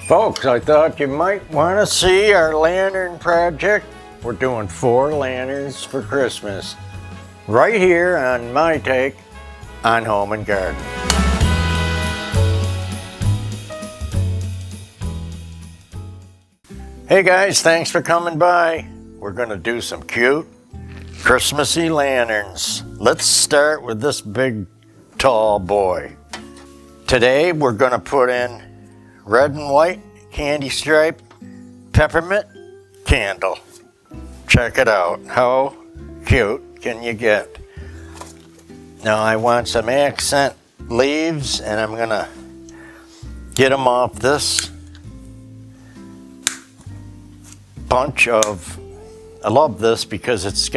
Folks, I thought you might want to see our lantern project. We're doing 4 lanterns for Christmas, right here on my take on Home and Garden. Hey guys, thanks for coming by. We're going to do some cute Christmassy lanterns. Let's start with this big, tall boy. Today we're going to put in red and white candy stripe peppermint candle. Check it out. How cute can you get? Now I want some accent leaves, and I'm going to get them off this bunch of, I love this because it's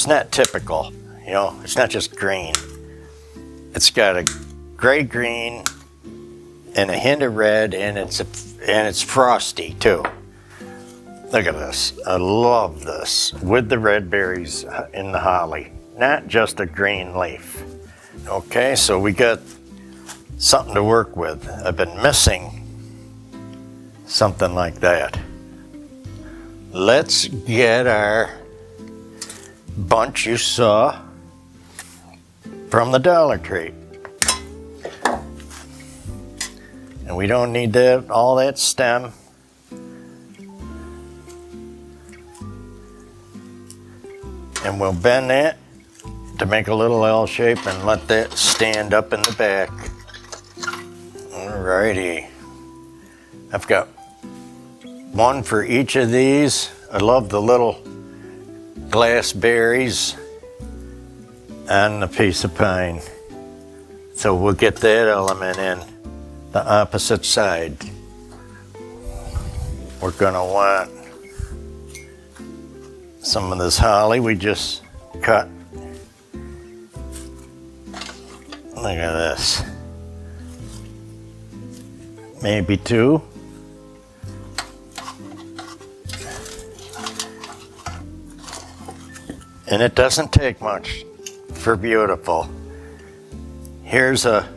not typical, you know, it's not just green. It's got a gray green and a hint of red, and it's frosty too. Look at this. I love this with the red berries in the holly, not just a green leaf. Okay, so we got something to work with. I've been missing something like that. Let's get our bunch you saw from the Dollar Tree. And we don't need all that stem. And we'll bend that to make a little L shape and let that stand up in the back. Alrighty. I've got one for each of these. I love the little glass berries on the piece of pine. So we'll get that element in the opposite side. We're gonna want some of this holly we just cut. Look at this. Maybe 2. And it doesn't take much for beautiful. Here's a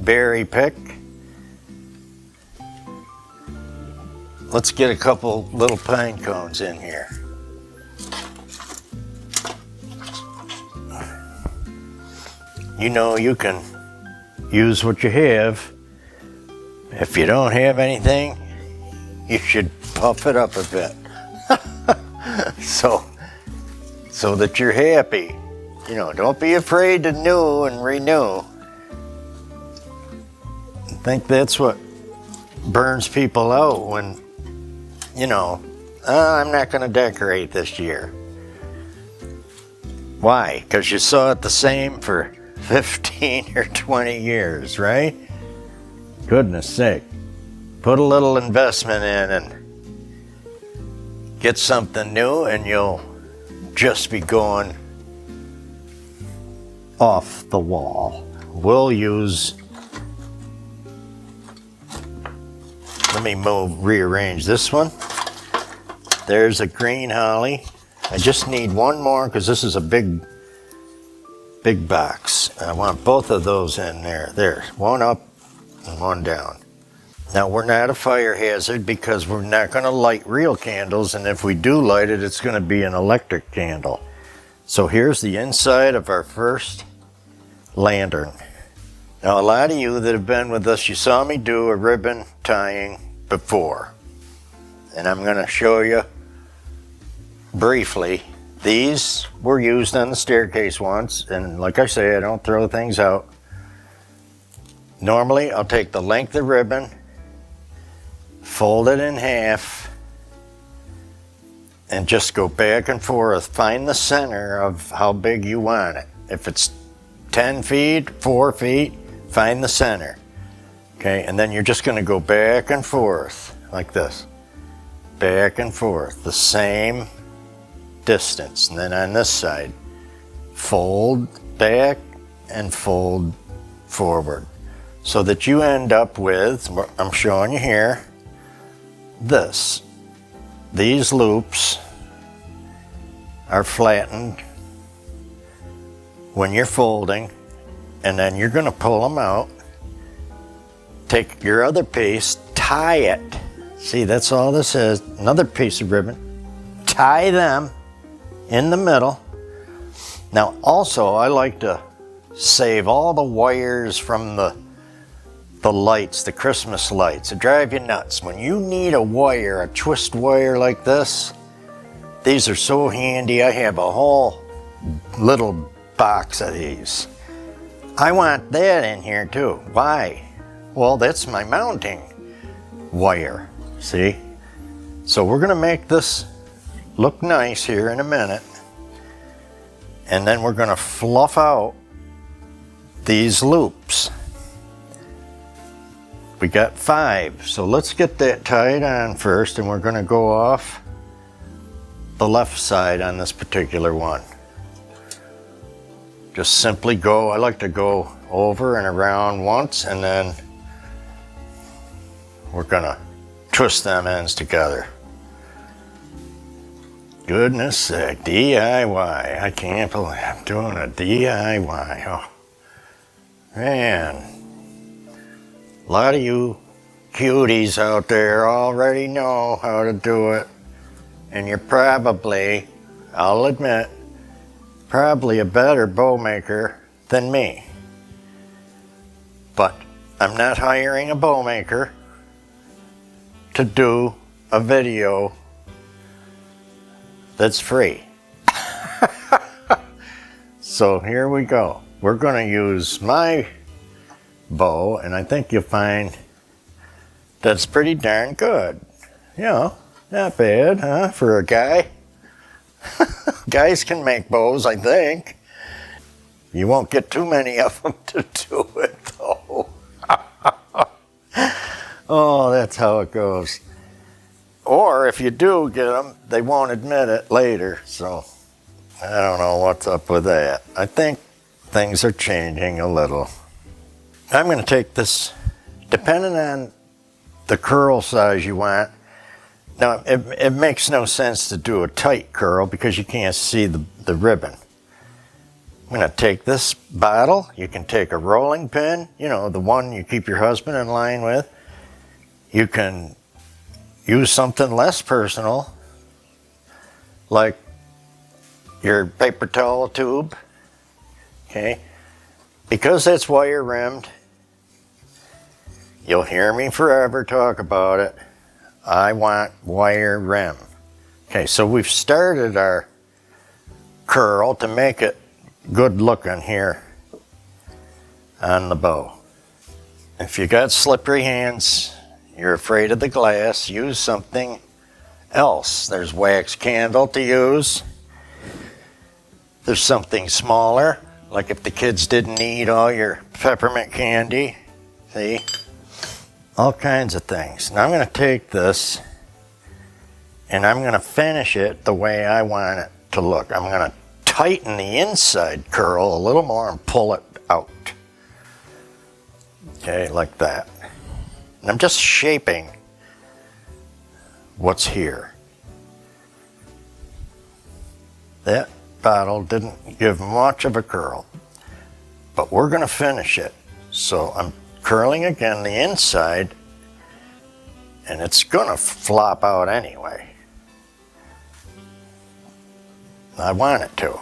berry pick. Let's get a couple little pine cones in here. You know, you can use what you have. If you don't have anything, you should puff it up a bit. So that you're happy. You know, don't be afraid to new and renew. I think that's what burns people out when, you know, I'm not going to decorate this year. Why? Because you saw it the same for 15 or 20 years, right? Goodness sake. Put a little investment in and get something new, and you'll just be going off the wall. We'll use, let me rearrange this one. There's a green holly. I just need one more because this is a big box. I want both of those in there. There, one up and one down. Now we're not a fire hazard because we're not going to light real candles, and if we do light it, it's going to be an electric candle. So here's the inside of our first lantern. Now a lot of you that have been with us, you saw me do a ribbon tying before. And I'm going to show you briefly. These were used on the staircase once, and like I say, I don't throw things out. Normally I'll take the length of ribbon, fold it in half, and just go back and forth. Find the center of how big you want it. If it's 10 feet, 4 feet, find the center. Okay, and then you're just going to go back and forth like this. Back and forth, the same distance. And then on this side, fold back and fold forward. So that you end up with, I'm showing you here, this. These loops are flattened when you're folding, and then you're going to pull them out take your other piece, tie it. See, that's all this is. Another piece of ribbon. Tie them in the middle. Now, also, I like to save all the wires from the lights, the Christmas lights. It drives you nuts. When you need a wire, a twist wire like this, these are so handy. I have a whole little box of these. I want that in here too. Why? Well, that's my mounting wire, see? So we're gonna make this look nice here in a minute. And then we're gonna fluff out these loops. We got 5, so let's get that tied on first, and we're gonna go off the left side on this particular one. Just simply go, I like to go over and around once, and then we're gonna twist them ends together. Goodness sake, DIY. I can't believe I'm doing a DIY. Oh, man. A lot of you cuties out there already know how to do it. And you're probably, I'll admit, probably a better bow maker than me. But I'm not hiring a bow maker to do a video that's free. So here we go. We're going to use my bow, and I think you'll find that's pretty darn good. You know, not bad, huh, for a guy? Guys can make bows, I think. You won't get too many of them to do it, though. Oh, that's how it goes. Or if you do get them, they won't admit it later, so I don't know what's up with that. I think things are changing a little. I'm going to take this, depending on the curl size you want. Now, it makes no sense to do a tight curl because you can't see the ribbon. I'm going to take this bottle. You can take a rolling pin, you know, the one you keep your husband in line with. You can use something less personal, like your paper towel tube, okay? Because it's wire rimmed, you'll hear me forever talk about it. I want wire rim. Okay, so we've started our curl to make it good looking here on the bow. If you got slippery hands, you're afraid of the glass, use something else. There's wax candle to use. There's something smaller, like if the kids didn't eat all your peppermint candy, see? All kinds of things. Now I'm going to take this and I'm going to finish it the way I want it to look. I'm going to tighten the inside curl a little more and pull it out. Okay, like that. And I'm just shaping what's here. That bottle didn't give much of a curl, but we're going to finish it. So I'm curling again the inside, and it's going to flop out anyway. I want it to.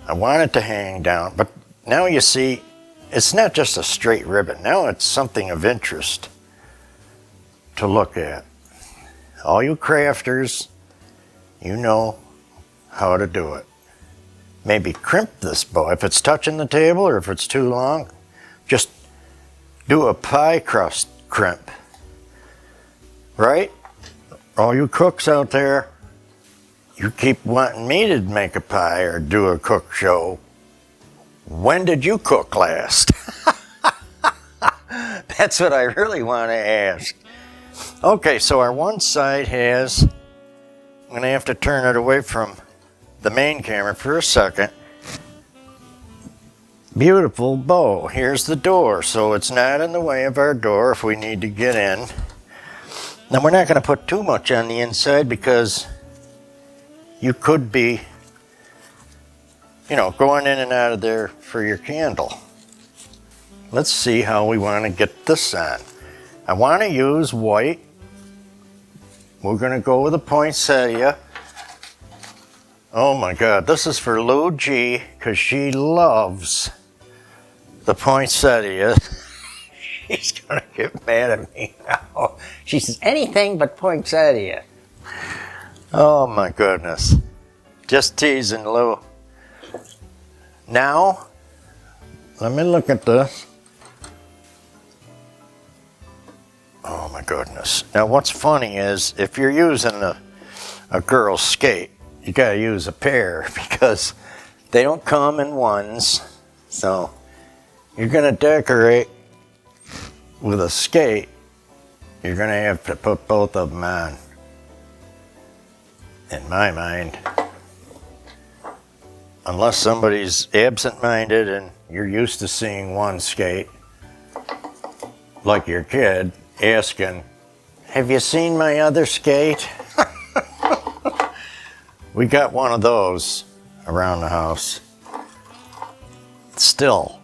I want it to hang down, but now you see, it's not just a straight ribbon. Now it's something of interest to look at. All you crafters, you know how to do it. Maybe crimp this bow. If it's touching the table or if it's too long, just do a pie crust crimp. Right? All you cooks out there, you keep wanting me to make a pie or do a cook show. When did you cook last? That's what I really want to ask. Okay, so our one side has, I'm going to have to turn it away from the main camera for a second. Beautiful bow. Here's the door, so it's not in the way of our door if we need to get in. Now we're not going to put too much on the inside because you could be, you know, going in and out of there for your candle. let's see how we want to get this on. I want to use white. We're going to go with a poinsettia. Oh my God, this is for Lou G, because she loves the poinsettia. She's going to get mad at me now. She says, anything but poinsettia. Oh my goodness. Just teasing, Lou. Now, let me look at this. Oh my goodness. Now what's funny is, if you're using a girl's skate, you gotta use a pair because they don't come in ones. So you're gonna decorate with a skate, you're gonna have to put both of them on. In my mind. Unless somebody's absent-minded and you're used to seeing one skate, like your kid asking, have you seen my other skate? We got one of those around the house. Still,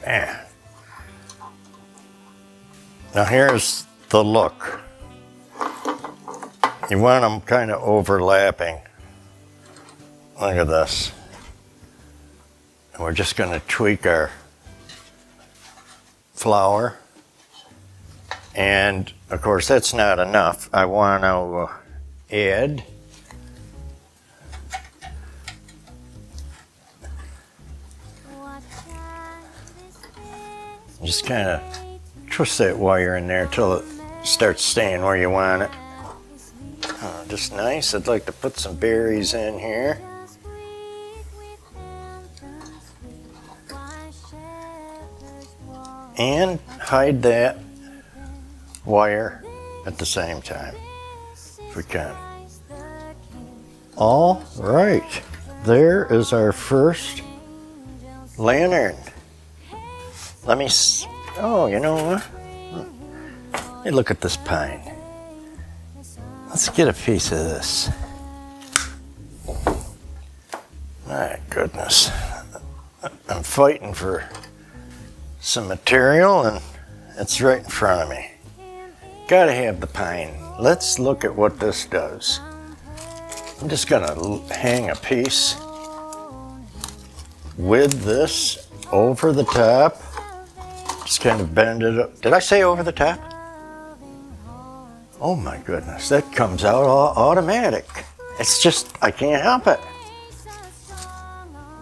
man. Now here's the look. You want them kind of overlapping. Look at this. And we're just going to tweak our flower. And of course that's not enough. I want to add just kind of twist that wire in there till it starts staying where you want it. Oh, just nice. I'd like to put some berries in here. And hide that wire at the same time, if we can. All right, there is our first lantern. Let me, oh, you know what? Hey, look at this pine. Let's get a piece of this. My goodness. I'm fighting for some material and it's right in front of me. Gotta have the pine. Let's look at what this does. I'm just gonna hang a piece with this over the top. Just kind of bend it up. Did I say over the top? Oh my goodness, that comes out automatic. It's just, I can't help it.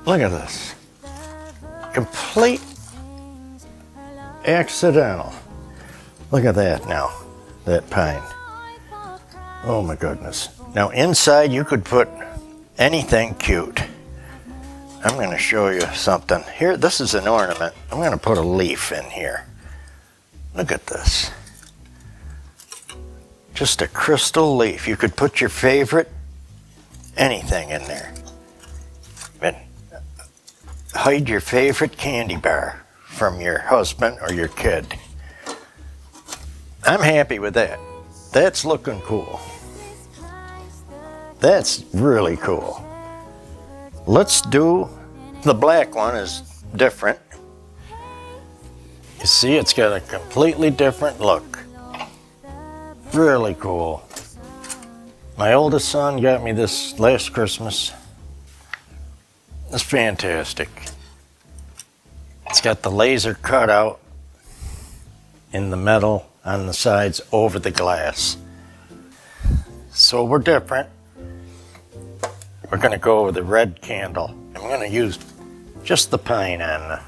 Look at this. Complete accidental. Look at that now, that pine. Oh my goodness. Now inside you could put anything cute. I'm going to show you something. Here, this is an ornament. I'm going to put a leaf in here. Look at this. Just a crystal leaf. You could put your favorite anything in there. And hide your favorite candy bar from your husband or your kid. I'm happy with that. That's looking cool. That's really cool. Let's do, the black one is different. You see, it's got a completely different look. Really cool. My oldest son got me this last Christmas. It's fantastic. It's got the laser cutout in the metal on the sides over the glass. So we're different. We're going to go with the red candle. I'm going to use just the pine on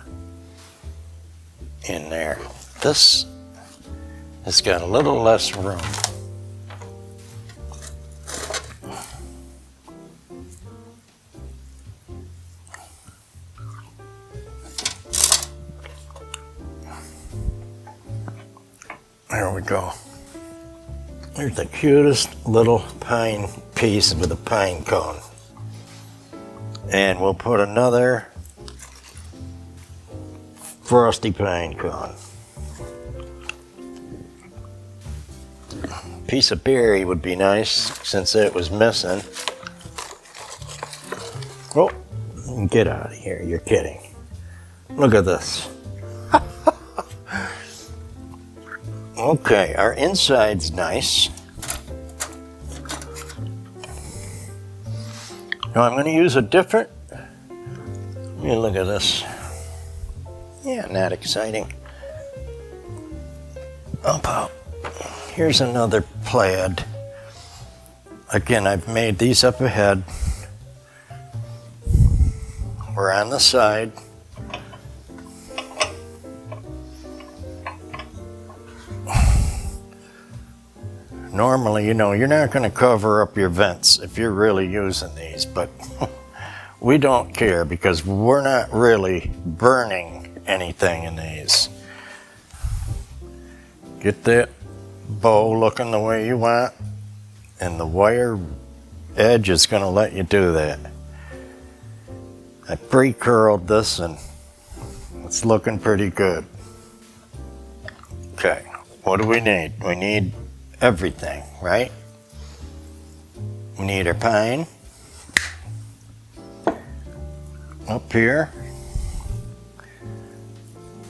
in there. This has got a little less room. There we go. Here's the cutest little pine piece with a pine cone. And we'll put another frosty pine cone. Piece of berry would be nice since it was missing. Oh, get out of here, you're kidding. Look at this. Okay, our inside's nice. Now I'm going to use a different, let me look at this. Yeah, not exciting. Here's another plaid. Again, I've made these up ahead. We're on the side. Normally, you know, you're not going to cover up your vents if you're really using these, but we don't care because we're not really burning anything in these. Get that bow looking the way you want, and the wire edge is going to let you do that. I pre-curled this and it's looking pretty good. Okay, what do we need? We need everything, right? We need our pine up here.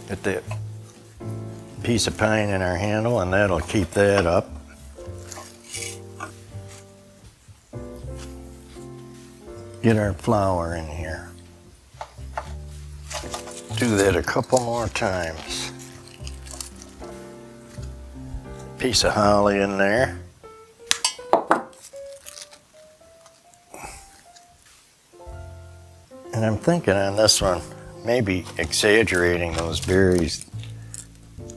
Get that piece of pine in our handle and that'll keep that up. Get our flower in here. Do that a couple more times. Piece of holly in there. And I'm thinking on this one, maybe exaggerating those berries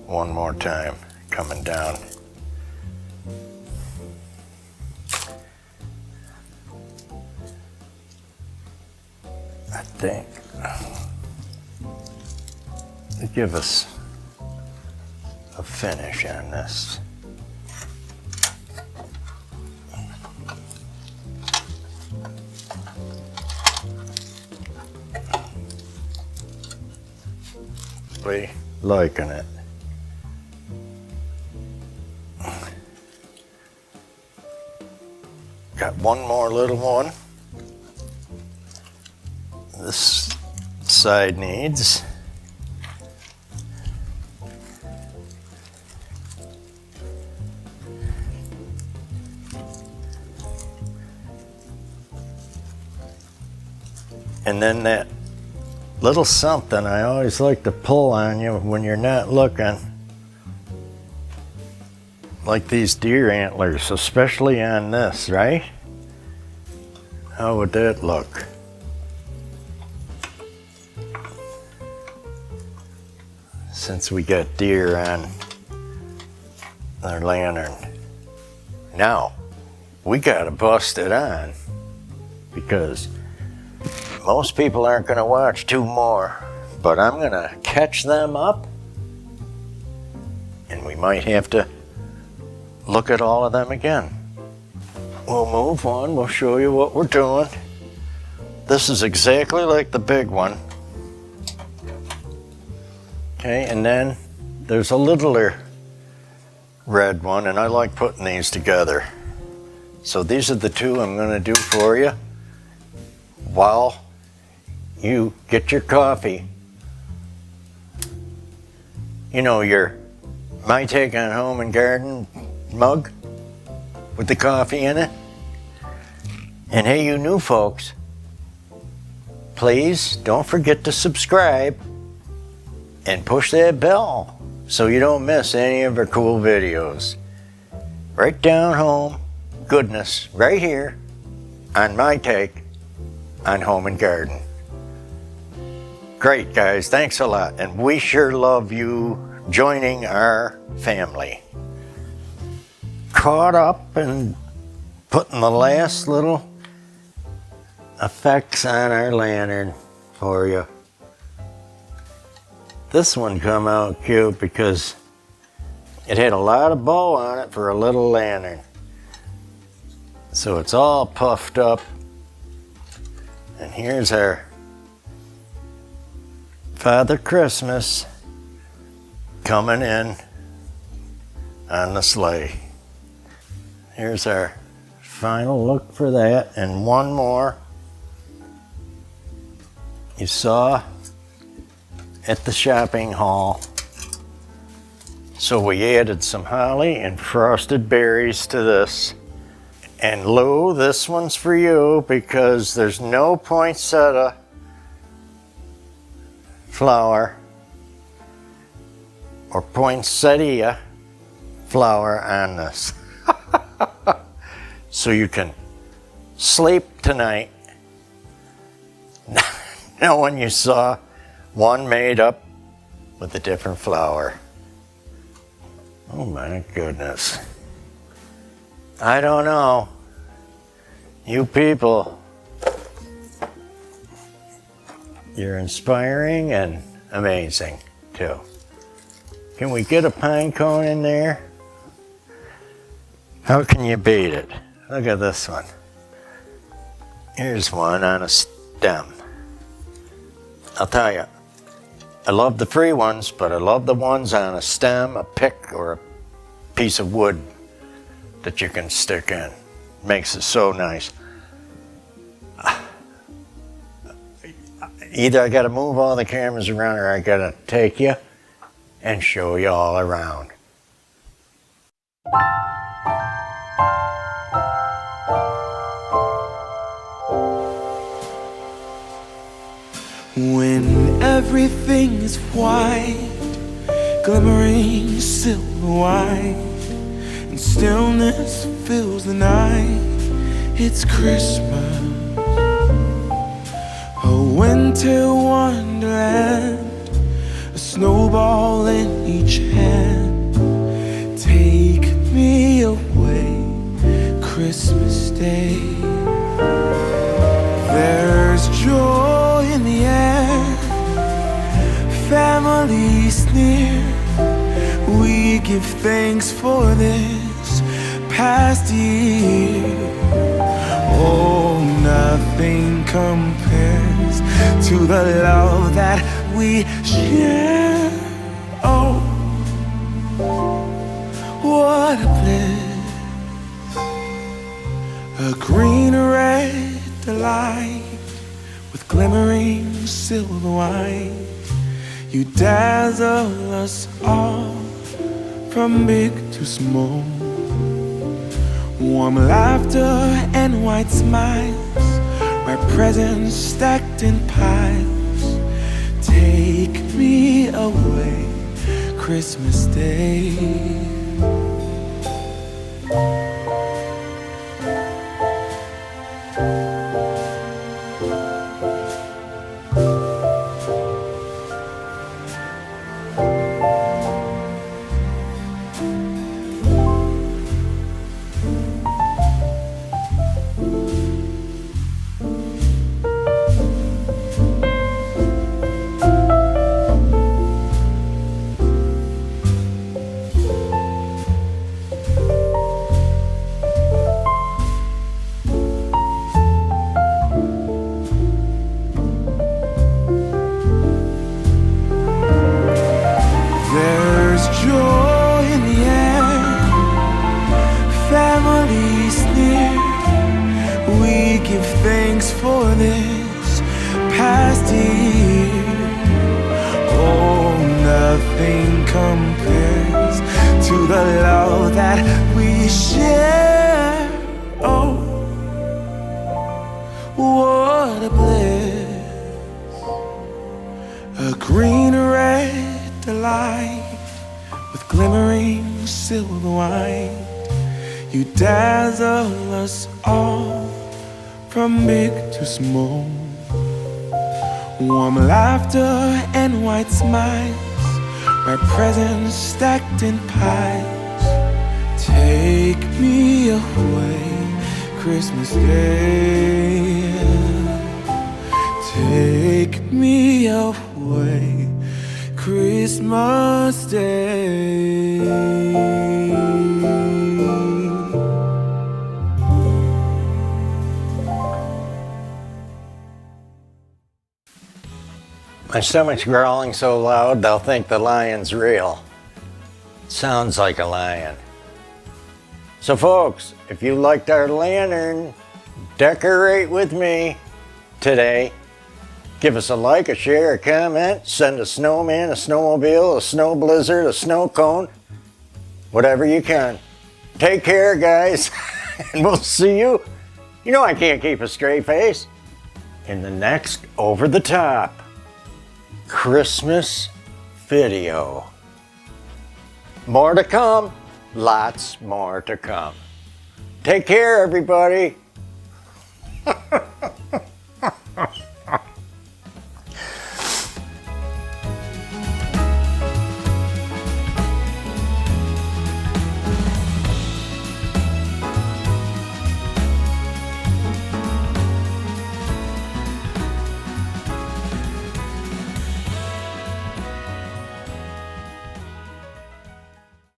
one more time coming down. I think to give us a finish on this. Really liking it. Got one more little one. This side needs. And then that little something I always like to pull on you when you're not looking, like these deer antlers, especially on this, right? How would that look? Since we got deer on our lantern. Now, we gotta bust it on because most people aren't going to watch two more, but I'm going to catch them up, and we might have to look at all of them again. We'll move on. We'll show you what we're doing. This is exactly like the big one. Okay, and then there's a littler red one, and I like putting these together. So these are the two I'm going to do for you while you get your coffee. You know, your My Take on Home and Garden mug with the coffee in it. And hey, you new folks, please don't forget to subscribe and push that bell so you don't miss any of our cool videos. Right down home goodness right here on My Take on Home and Garden. Great, guys. Thanks a lot. And we sure love you joining our family. Caught up and putting the last little effects on our lantern for you. This one come out cute because it had a lot of bow on it for a little lantern. So it's all puffed up. And here's our Father Christmas coming in on the sleigh. Here's our final look for that, and one more. You saw at the shopping haul. So we added some holly and frosted berries to this. And Lou, this one's for you because there's no poinsettia flower or poinsettia flower on this. So you can sleep tonight knowing you saw one made up with a different flower. Oh my goodness. I don't know. You people, you're inspiring and amazing too. Can we get a pine cone in there? How can you beat it? Look at this one. Here's one on a stem. I'll tell you, I love the free ones, but I love the ones on a stem, a pick, or a piece of wood that you can stick in. Makes it so nice. Either I gotta move all the cameras around or I gotta take you and show you all around. When everything is white, glimmering silver white, and stillness fills the night, it's Christmas, a winter wonderland, a snowball in each hand. Take me away, Christmas Day. There's joy in the air, families near. We give thanks for this past year. Oh, nothing compares to the love that we share. Oh, what a bliss. A green red delight with glimmering silver white. You dazzle us all from big to small. Warm laughter and white smiles, my presents stacked in piles. Take me away, Christmas Day. Thanks for this past year. Oh, nothing compares to the love that we share. Oh, what a bliss. A green red delight with glimmering silver white. You dazzle us all from big to small. Warm laughter and white smiles, my presents stacked in piles. Take me away, Christmas Day. Take me away, Christmas Day. My stomach's growling so loud they'll think the lion's real. Sounds like a lion. So folks, if you liked our lantern, decorate with me today. Give us a like, a share, a comment. Send a snowman, a snowmobile, a snow blizzard, a snow cone. Whatever you can. Take care, guys. And we'll see you. You know I can't keep a straight face. In the next Over the Top Christmas video. More to come. Lots more to come. Take care, everybody.